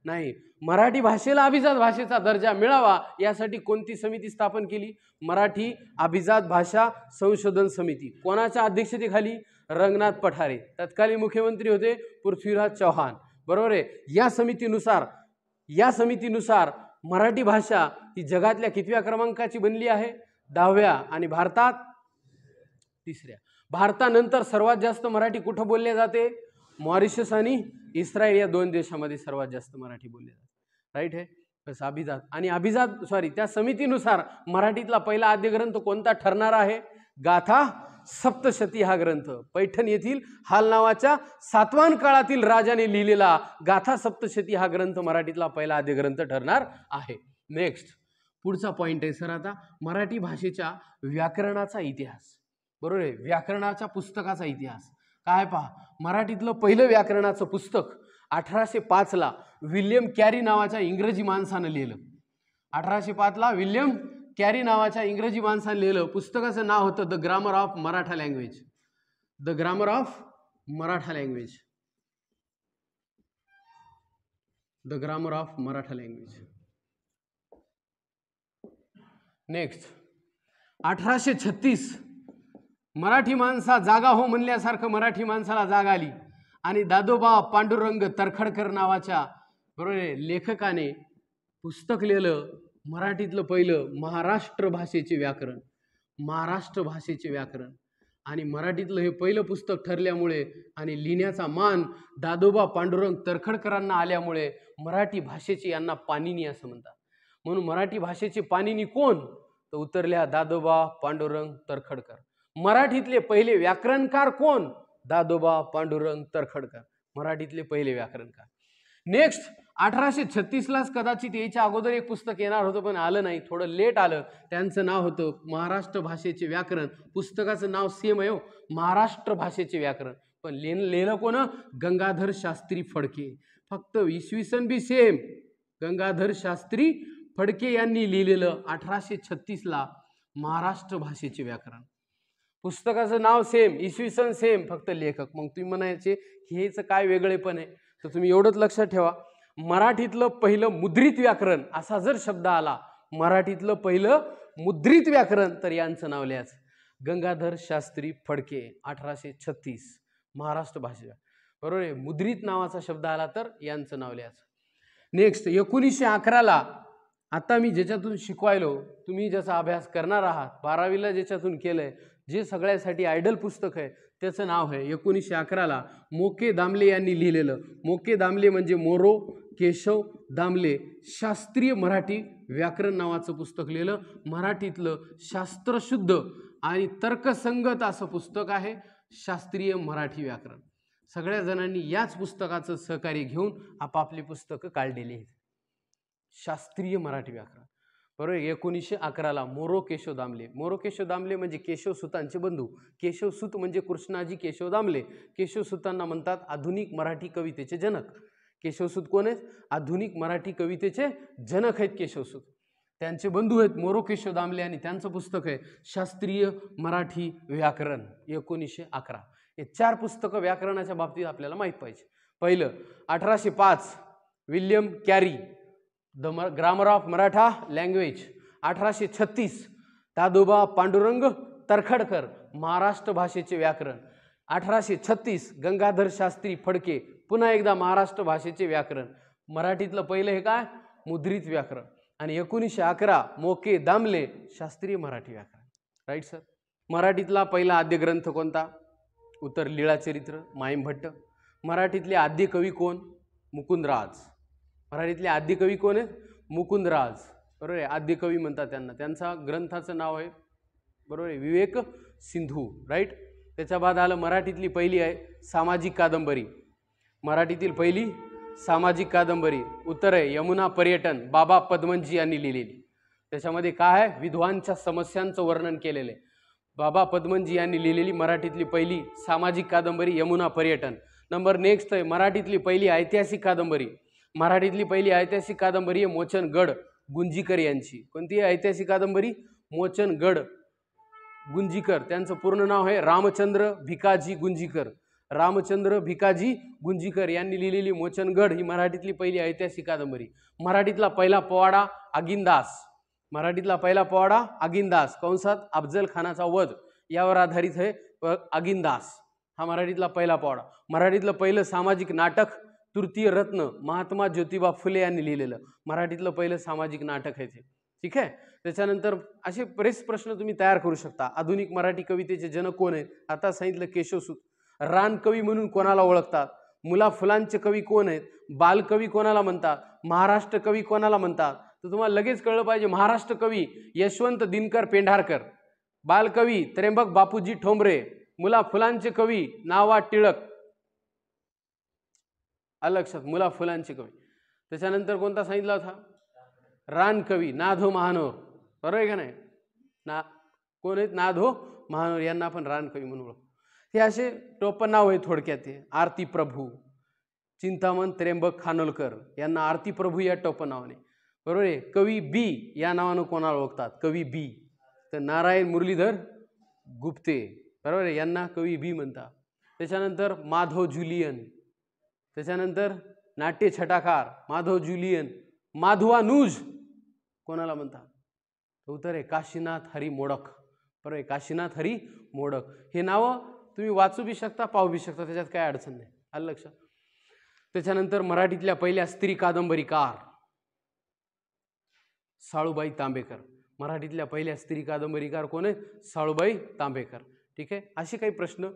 S1: नाही. मराठी भाषेला अभिजात भाषेचा दर्जा मिळावा यासाठी कोणती समिती स्थापन केली? मराठी अभिजात भाषा संशोधन समिती. कोणाच्या अध्यक्षतेखाली? रंगनाथ पठारे. तत्कालीन मुख्यमंत्री होते पृथ्वीराज चव्हाण, बरोबर आहे. या समितीनुसार मराठी भाषा ही जगातल्या कितव्या क्रमांकाची बनली आहे? 10व्या. आणि भारतात 3ऱ्या. भारतानंतर सर्वात जास्त मराठी कुठं बोलले जाते? मॉरिशस आणि इस्रायल या 2 देशामध्ये सर्वात जास्त मराठी बोलले जाते. राईट आहे. बस अभिजात आणि त्या समितीनुसार मराठीतला पहिला आद्य ग्रंथ कोणता ठरणार आहे? गाथा सप्तशती हा ग्रंथ. पैठण येथील हाल नावाच्या सातवाहन काळातील राजाने लिहिलेला गाथा सप्तशती हा ग्रंथ मराठीतला पहिला आद्य ग्रंथ ठरणार आहे. नेक्स्ट, पुढचा पॉइंट आहे सर आता मराठी भाषेच्या व्याकरणाचा इतिहास. बरोबर आहे, व्याकरणाच्या पुस्तकाचा इतिहास. काय पहा, मराठीतलं पहिलं व्याकरणाचं पुस्तक 1805 ला विल्यम कॅरी नावाच्या इंग्रजी माणसानं लिहिलं. 1805 ला विल्यम कॅरी नावाच्या इंग्रजी माणसानं लिहिलं. पुस्तकाचं नाव होतं the grammar of Maratha language. The grammar of Maratha language. The grammar of Maratha language. Next, 1836 Marathi माणसा जागा हो म्हणल्यासारखं मराठी माणसाला जाग आली आणि दादोबा पांडुरंग तरखडकर नावाच्या बरोबर लेखकाने पुस्तक लिहिलं. मराठीतलं पहिलं महाराष्ट्र भाषेचे व्याकरण. महाराष्ट्र भाषेचे व्याकरण आणि मराठीतलं हे पहिलं पुस्तक ठरल्यामुळे आणि लिहिण्याचा मान दादोबा पांडुरंग तरखडकरांना आल्यामुळे मराठी भाषेचे यांना पाणिनी असं म्हणतात. म्हणून मराठी भाषेचे पाणिनी कोण? तर उत्तर लिहा दादोबा पांडुरंग तरखडकर. मराठीतले पहिले व्याकरणकार कोण? दादोबा पांडुरंग तरखडकर, मराठीतले पहिले व्याकरणकार. नेक्स्ट 1836लाच कदाचित याच्या अगोदर एक पुस्तक येणार होतं पण आलं नाही, थोडं लेट आलं. त्यांचं नाव होतं महाराष्ट्र भाषेचे व्याकरण. पुस्तकाचं नाव सेम आहे हो, महाराष्ट्र भाषेचे व्याकरण, पण लिहिलं कोण? गंगाधर शास्त्री फडके. फक्त इसवी सन बी सेम, गंगाधर शास्त्री फडके यांनी लिहिलेलं 1836ला महाराष्ट्र भाषेचे व्याकरण. पुस्तकाचं नाव सेम, इसवी सन सेम, फक्त लेखक. मग तुम्ही म्हणायचे हेच काय वेगळेपण आहे? तर तुम्ही एवढंच लक्षात ठेवा, मराठीतलं पहिलं मुद्रित व्याकरण असा जर शब्द आला, मराठीतलं पहिलं मुद्रित व्याकरण, तर यांचं नाव लिहायचं गंगाधर शास्त्री फडके 1836 महाराष्ट्र भाषा. बरोबर आहे. मुद्रित नावाचा शब्द आला तर यांचं नाव लिहायचं. नेक्स्ट 1911ला आता मी ज्याच्यातून शिकवायलो, तुम्ही ज्याचा अभ्यास करणार आहात, 12वीला ज्याच्यातून केलंय, जे सगळ्यासाठी आयडल पुस्तक आहे त्याचं नाव आहे 1911ला मोके दामले यांनी लिहिलेलं. मोके दामले म्हणजे मोरो केशव दामले शास्त्रीय मराठी व्याकरण नावाचं पुस्तक लिहिलं. मराठीतलं शास्त्रशुद्ध आणि तर्कसंगत असं पुस्तक आहे शास्त्रीय मराठी व्याकरण. सगळ्या जणांनी याच पुस्तकाचं सहकार्य घेऊन आपापली पुस्तकं काढलेली आहेत. शास्त्रीय मराठी व्याकरण, बरोबर. 1911ला मोरो केशव दामले. मोरो केशव दामले म्हणजे केशवसुतांचे बंधू. केशवसुत म्हणजे कृष्णाजी केशव दामले. केशवसुतांना म्हणतात आधुनिक मराठी कवितेचे जनक. केशवसुत कोण आहेत? आधुनिक मराठी कवितेचे जनक आहेत केशवसुत. त्यांचे बंधू आहेत मोरो केशव दामले आणि त्यांचं पुस्तक आहे शास्त्रीय मराठी व्याकरण 1911. हे 4 पुस्तकं व्याकरणाच्या बाबतीत आपल्याला माहीत पाहिजे. पहिलं 1805 William carry the grammar of Maratha language. 1836 Dadoba Pandurang Tarkhadkar Maharashtra भाषेचे व्याकरण. 1836 गंगाधर शास्त्री फडके पुन्हा एकदा महाराष्ट्र भाषेचे व्याकरण. मराठीतलं पहिलं हे काय? मुद्रित व्याकरण. आणि 1911 मोके दामले शास्त्रीय मराठी व्याकरण. Right sir. मराठीतला पहिला आद्य ग्रंथ कोणता? उत्तर लीळाचरित्र माईमभट्ट. मराठीतले आद्य कवी कोण? मुकुंदराज. मराठीतले आद्य कवी कोण आहेत? मुकुंदराज. बरोबर आहे. आद्य कवी म्हणतात त्यांना. त्यांचा ग्रंथाचं नाव आहे बरोबर आहे विवेक सिंधू. राईट. त्याच्या बाद आलं मराठीतली पहिली आहे सामाजिक कादंबरी. मराठीतील पहिली सामाजिक कादंबरी उत्तर आहे यमुना पर्यटन बाबा पद्मनजी यांनी लिहिलेली. त्याच्यामध्ये काय आहे? विधवांच्या समस्यांचं वर्णन केलेलं आहे. बाबा पद्मनजी यांनी लिहिलेली मराठीतली पहिली सामाजिक कादंबरी यमुना पर्यटन. नंबर नेक्स्ट आहे मराठीतली पहिली ऐतिहासिक कादंबरी. मराठीतली पहिली ऐतिहासिक कादंबरी आहे मोचनगड गुंजीकर यांची. कोणती आहे ऐतिहासिक कादंबरी? मोचनगड गुंजीकर. त्यांचं पूर्ण नाव आहे रामचंद्र भिकाजी गुंजीकर. रामचंद्र भिकाजी गुंजीकर यांनी लिहिलेली मोचनगड ही मराठीतली पहिली ऐतिहासिक कादंबरी. मराठीतला पहिला पोवाडा अगिनदास. मराठीतला पहिला पोवाडा अगिनदास कंसात अफजल खानाचा वध यावर आधारित आहे अगिनदास हा मराठीतला पहिला पोवाडा. मराठीतलं पहिलं सामाजिक नाटक तृतीय रत्न महात्मा ज्योतिबा फुले यांनी लिहिलेलं मराठीतलं पहिलं सामाजिक नाटक आहे ते. ठीक आहे. त्याच्यानंतर असे बरेच प्रश्न तुम्ही तयार करू शकता. आधुनिक मराठी कवितेचे जनक कोण आहेत? आता सांगितलं केशवसूत. रानकवी म्हणून कोणाला ओळखतात? मुला फुलांचे कवी कोण आहेत? बालकवी कोणाला म्हणतात? महाराष्ट्र कवी कोणाला म्हणतात? तर तुम्हाला लगेच कळलं पाहिजे. महाराष्ट्र कवी यशवंत दिनकर पेंढारकर. बालकवी त्र्यंबक बापूजी ठोंबरे. मुला फुलांचे कवी नावा टिळक. लक्षात मुला फुलांचे कवी. त्याच्यानंतर कोणता सांगितला होता? रानकवी नाधो महानोर. बरोबर आहे का नाही? कोण आहेत? नाधो महानोर यांना आपण रानकवी म्हणून ओळखतो. हे असे टोपण नाव आहे थोडक्यात. ते आरती प्रभू चिंतामण त्र्यंबक खानोलकर यांना आरती प्रभू या टोपण नावाने. बरोबर आहे. कवी बी या नावानं कोणाला ओळखतात? कवी बी. तर नारायण मुरलीधर गुप्ते बरोबर आहे यांना कवी बी म्हणतात. त्याच्यानंतर माधव ज्युलियन. त्याच्यानंतर नाट्य छटाकार माधव ज्युलियन. माधवानुज कोणाला म्हणतात? उत्तर आहे काशीनाथ हरी मोडक. बरोबर आहे. काशीनाथ हरी मोडक. हे नावं तुम्ही वाचू बी शकता पाहू बी शकता त्याच्यात काय अडचण नाही. आलं लक्षात. त्याच्यानंतर मराठीतल्या पहिल्या स्त्री कादंबरीकार साळूबाई तांबेकर. मराठीतल्या पहिल्या स्त्री कादंबरीकार कोण आहेत? साळूबाई तांबेकर. ठीक आहे. असे काही प्रश्न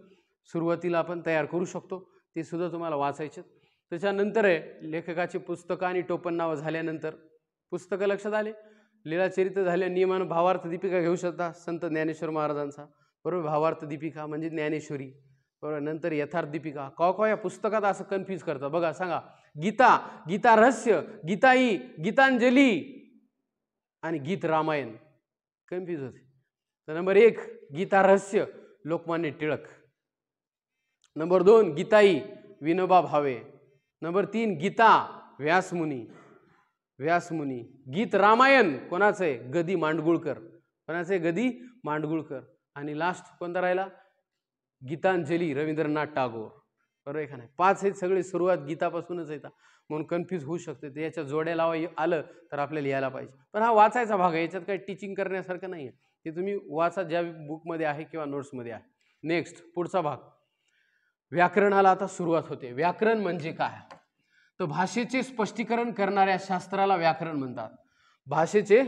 S1: सुरुवातीला आपण तयार करू शकतो ते सुद्धा तुम्हाला वाचायचे. त्याच्यानंतर आहे लेखकाची पुस्तकं आणि टोपण नावं झाल्यानंतर पुस्तकं लक्षात आले. लीळाचरित्र झाल्या नियमानं भावार्थ दीपिका घेऊ शकता संत ज्ञानेश्वर महाराजांचा, बरोबर. भावार्थ दीपिका म्हणजे ज्ञानेश्वरी, बरोबर. नंतर यथार्थ दीपिका. का या पुस्तकात असं कन्फ्यूज करतात बघा. सांगा, गीता, गीता रहस्य, गीताई, गीतांजली आणि गीत रामायण कन्फ्यूज होते. तर नंबर 1 गीता रहस्य लोकमान्य टिळक, नंबर 2 गीताई विनोबा भावे, नंबर 3 गीता व्यासमुनी, व्यासमुनी. गीत रामायण कोणाचं आहे? गदी मांडगुळकर. कोणाचं आहे? गदी मांडगुळकर. आणि लास्ट कोणता राहिला? गीतांजली रवींद्रनाथ टागोर, बरोबर आहे का नाही? 5 आहेत सगळे, सुरुवात गीतापासूनच येतात, म्हणून कन्फ्यूज होऊ शकते. ते याच्या जोड्या लावा आलं तर आपल्याला यायला पाहिजे. पण हा वाचायचा भाग आहे, याच्यात काही टीचिंग करण्यासारखं नाही आहे. ते तुम्ही वाचा ज्या बुकमध्ये आहे किंवा नोट्समध्ये आहे. नेक्स्ट पुढचा भाग, व्याकरणाला आता सुरुवात होते. व्याकरण म्हणजे काय? तर भाषेचे स्पष्टीकरण करणाऱ्या शास्त्राला व्याकरण म्हणतात. भाषेचे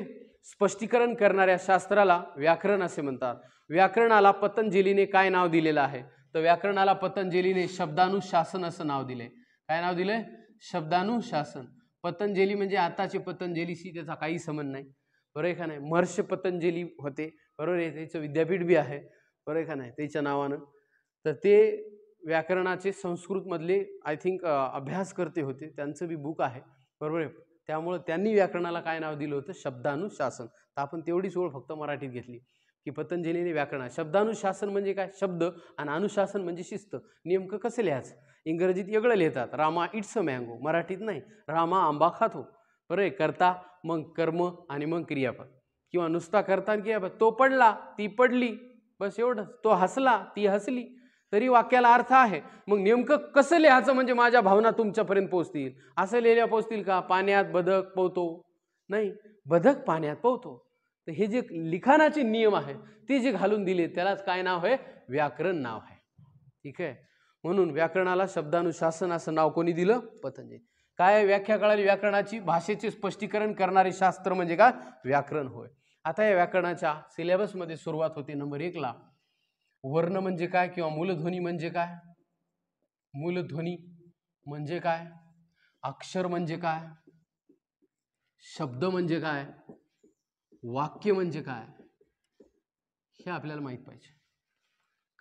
S1: स्पष्टीकरण करणाऱ्या शास्त्राला व्याकरण असे म्हणतात. व्याकरणाला पतंजलीने काय नाव दिलेलं आहे? तर व्याकरणाला पतंजलीने शब्दानुशासन असं नाव दिले. काय नाव दिले? शब्दानुशासन. पतंजली म्हणजे आताचे पतंजलीशी त्याचा काही संबंध नाही, बरोबर आहे का नाही? महर्षी पतंजली होते, बरोबर आहे, त्याचं विद्यापीठ बी आहे, बरोबर आहे का नाही, त्याच्या नावानं. तर ते व्याकरणाचे संस्कृतमधले आय थिंक अभ्यासकर्ते होते, त्यांचं बी बुक आहे, बरोबर आहे. त्यामुळं त्यांनी व्याकरणाला काय नाव दिलं होतं? शब्दानुशासन. तर आपण तेवढीच ओळ फक्त मराठीत घेतली की पतंजलीने व्याकरण. शब्दानुशासन म्हणजे काय? शब्द, आणि अनुशासन म्हणजे शिस्त. नेमकं कसं लिहायचं? इंग्रजीत वेगळं लिहितात, रामा इट्स अ मँगो, मराठीत नाही, रामा आंबा खातो, बरोबर आहे. करता, मग कर्म आणि मग क्रियापद, किंवा नुसता करता आणि क्रियापद. तो पडला, ती पडली, बस एवढंच. तो हसला, ती हसली, तरी वाक्याला अर्थ आहे. मग नेमकं कसं लिहायचं म्हणजे माझ्या भावना तुमच्यापर्यंत पोहोचतील? असं लिहिल्या पोहोचतील का? पाण्यात बदक पोहतो, नाही, बदक पाण्यात पोहतो. तर हे जे लिखाणाचे नियम आहे ते जे घालून दिले त्यालाच काय नाव आहे? व्याकरण नाव आहे. ठीक आहे. म्हणून व्याकरणाला शब्दानुशासन असं नाव कोणी दिलं? पतंजली. काय व्याख्या कळाली व्याकरणाची? भाषेचे स्पष्टीकरण करणारे शास्त्र म्हणजे काय? व्याकरण होय. आता या व्याकरणाच्या सिलेबसमध्ये सुरुवात होते नंबर 1 ला. वर्ण म्हणजे काय किंवा मूलध्वनी म्हणजे काय? मूलध्वनी म्हणजे काय? अक्षर म्हणजे काय? शब्द म्हणजे काय? वाक्य म्हणजे काय? हे आपल्याला माहित पाहिजे.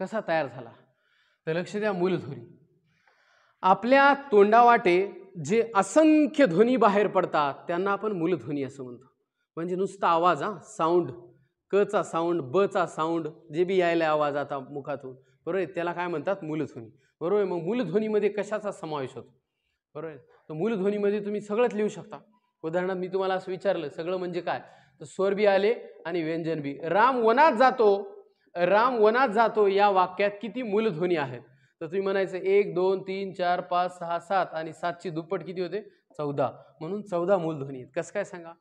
S1: कसा तयार झाला? तर लक्ष द्या, मूलध्वनी. आपल्या तोंडावाटे जे असंख्य ध्वनी बाहेर पडतात त्यांना आपण मूलध्वनी असं म्हणतो. म्हणजे नुसता आवाज, साऊंड, कचा साऊंड, बचा साऊंड, जे बी यायला आवाज आता मुखातून, बरोबर आहे, त्याला काय म्हणतात? मूलध्वनी, बरोबर आहे. मग मूलध्वनीमध्ये कशाचा समावेश होतो? बरोबर आहे. तर मूलध्वनीमध्ये तुम्ही सगळंच लिहू शकता. उदाहरणार्थ मी तुम्हाला असं विचारलं सगळं म्हणजे काय, तर स्वर बी आले आणि व्यंजन बी. राम वनात जातो, राम वनात जातो या वाक्यात किती मूलध्वनी आहेत? तर तुम्ही म्हणायचं 1 2 3 4 5 6 7 आणि 7 ची दुप्पट किती होते? 14. म्हणून 14 मूलध्वनी आहेत. कसं काय सांगा?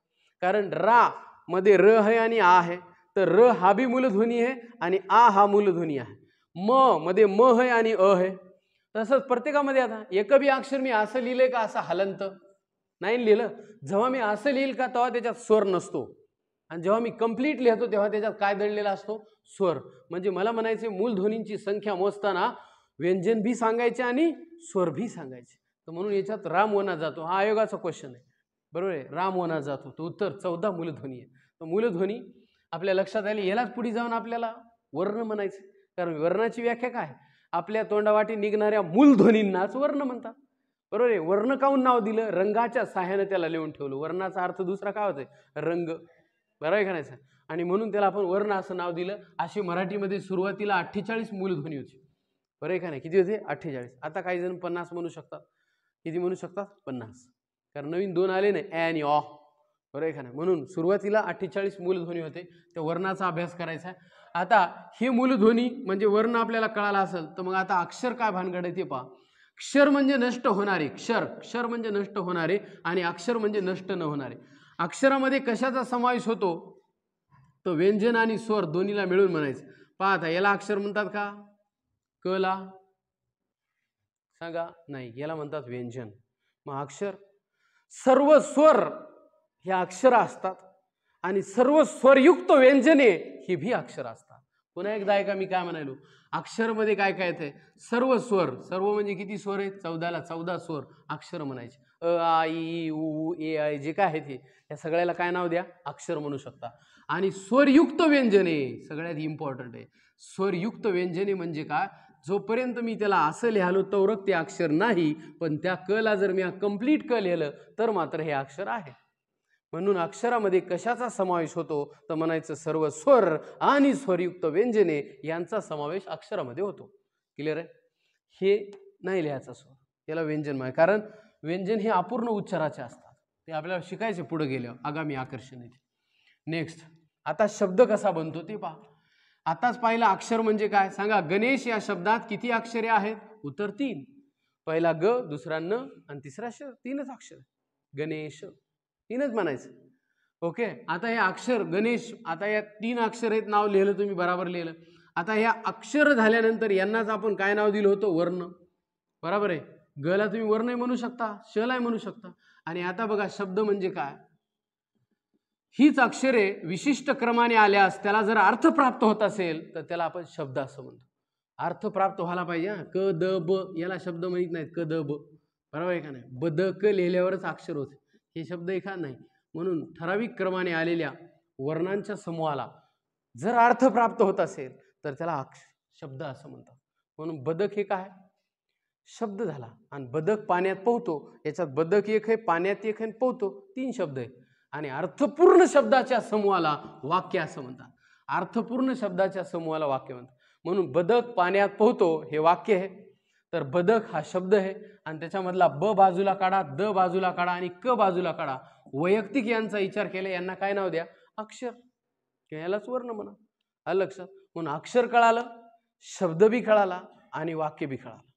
S1: कारण रा मध्ये र आहे आणि आ आहे, तर र हा बी मूलध्वनी आहे आणि आ हा मूलध्वनी आहे. म मध्ये म आहे आणि अ आहे. तसंच प्रत्येकामध्ये आता एक बी अक्षर मी असं लिहिलंय का असं हलंत नाही लिहिलं. जेव्हा मी असं लिहिल का तेव्हा त्याच्यात स्वर नसतो, आणि जेव्हा मी कंप्लीट लिहितो तेव्हा त्याच्यात काय दडलेला असतो? स्वर. म्हणजे मला म्हणायचे मूलध्वनींची संख्या मोजताना व्यंजन भी सांगायचे आणि स्वर भी सांगायचे. तर म्हणून याच्यात राम वनात जातो हा आयोगाचा क्वेश्चन आहे, बरोबर आहे. राम वनात जातो, तो उत्तर 14 मूलध्वनी आहे. तर मूलध्वनी आपल्या लक्षात आले. यालाच पुढे जाऊन आपल्याला वर्ण म्हणायचे, कारण वर्णाची व्याख्या काय? आपल्या तोंडावाटी निघणाऱ्या मूलध्वनींनाच वर्ण म्हणतात, बरोबर आहे. वर्ण काऊन नाव दिलं? रंगाच्या सहाय्याने त्याला लिहून ठेवलं. वर्णाचा अर्थ दुसरा काय होतोय? रंग, बरोबर आहे का नाही? आणि म्हणून त्याला आपण वर्ण असं नाव दिलं. अशी मराठीमध्ये सुरुवातीला 48 मूलध्वनी होती, बरोबर आहे का नाही? किती होते? 48. आता काही जण 50 म्हणू शकतात. किती म्हणू शकतात? 50, कारण नवीन 2 आले नाही, ॲ आणि ऑ, बरोबर आहे का नाही? म्हणून सुरुवातीला 48 मूलध्वनी होते. त्या वर्णाचा अभ्यास करायचा आहे. आता हे मूलध्वनी म्हणजे वर्ण आपल्याला कळाला असेल, तर मग आता अक्षर काय भानगड आहे ते पहा. क्षर म्हणजे नष्ट होणारे, क्षर म्हणजे नष्ट होणारे, आणि अक्षर म्हणजे नष्ट न होणारे. अक्षरामध्ये कशाचा समावेश होतो? तो व्यंजन आणि स्वर दोन्हीला मिळून म्हणायचं. पहा आता याला अक्षर म्हणतात का? क ला सांगा? नाही, याला म्हणतात व्यंजन. मग अक्षर, सर्व स्वर हे अक्षर असतात आणि सर्व स्वरयुक्त व्यंजने ही भी अक्षर असतात. पुन्हा एकदा ऐका मी काय म्हणालो, अक्षरमध्ये काय काय येते, सर्व स्वर, सर्व म्हणजे किती स्वर आहेत, 14ला 14 स्वर अक्षर म्हणायचे. अ आ इ उ ए आय जे काय आहे ते, या सगळ्याला काय नाव द्या, अक्षर म्हणू शकता. आणि स्वरयुक्त व्यंजने सगळ्यात इम्पॉर्टंट आहे. स्वरयुक्त व्यंजने म्हणजे काय, जोपर्यंत मी त्याला असं लिहालो तोवरक ते अक्षर नाही, पण त्या क ला जर मी कंप्लीट क लिहिलं तर मात्र हे अक्षर आहे. म्हणून अक्षरामध्ये कशाचा समावेश होतो तर म्हणायचं सर्व स्वर आणि स्वरयुक्त व्यंजने यांचा समावेश अक्षरामध्ये होतो. क्लिअर आहे. हे नाही लिहायचा स्वर, याला व्यंजन म्हणाय, कारण व्यंजन हे अपूर्ण उच्चाराचे असतात. ते आपल्याला शिकायचे पुढे गेल्यावर आगामी आकर्षणाचे. नेक्स्ट, आता शब्द कसा बनतो ते पहा. आताच पाहिलं अक्षर म्हणजे काय सांगा. गणेश या शब्दात किती अक्षरे आहेत, उत्तर 3. पहिला ग, दुसरा न आणि तिसरा श, 3च अक्षर. गणेश 3च म्हणायचं. ओके. आता हे अक्षर गणेश, आता या 3 अक्षर आहेत, नाव लिहिलं तुम्ही बरोबर लिहिलं. आता ह्या अक्षर झाल्यानंतर यांनाच आपण काय नाव दिलं होतं, वर्ण. बरोबर आहे. ग ला तुम्ही वर्ण म्हणू शकता, श ला म्हणू शकता. आणि आता बघा शब्द म्हणजे काय, हीच अक्षरे विशिष्ट क्रमाने आल्यास त्याला जर अर्थ प्राप्त होत असेल तर त्याला आपण शब्द असं म्हणतो. अर्थ प्राप्त व्हायला पाहिजे. क द ब याला शब्द माहित नाहीत, क द ब, बरोबर आहे का नाही. ब द क लिहिल्यावरच अक्षर होते, हे शब्द एखाद नाही. म्हणून ठराविक क्रमाने आलेल्या वर्णांच्या समूहाला जर अर्थ प्राप्त होत असेल तर त्याला शब्द असं म्हणतात. म्हणून बदक हे काय, शब्द झाला. आणि बदक पाण्यात पोहतो, याच्यात बदक एक आहे, पाण्यात एक आहे, पोहतो, 3 शब्द आहे. आणि अर्थपूर्ण शब्दाच्या समूहाला वाक्य असं म्हणतात. अर्थपूर्ण शब्दाच्या समूहाला वाक्य म्हणतात. म्हणून बदक पाण्यात पोहतो हे वाक्य आहे, तर बदक हा शब्द आहे. आणि त्याच्यामधला ब बाजूला काढा, द बाजूला काढा आणि क बाजूला काढा. वैयक्तिक यांचा विचार केला, यांना काय नाव द्या, अक्षर, किंवा यालाच वर्ण म्हणा. आलं लक्षात. म्हणून अक्षर कळालं, शब्द बी कळाला आणि वाक्य बी कळालं.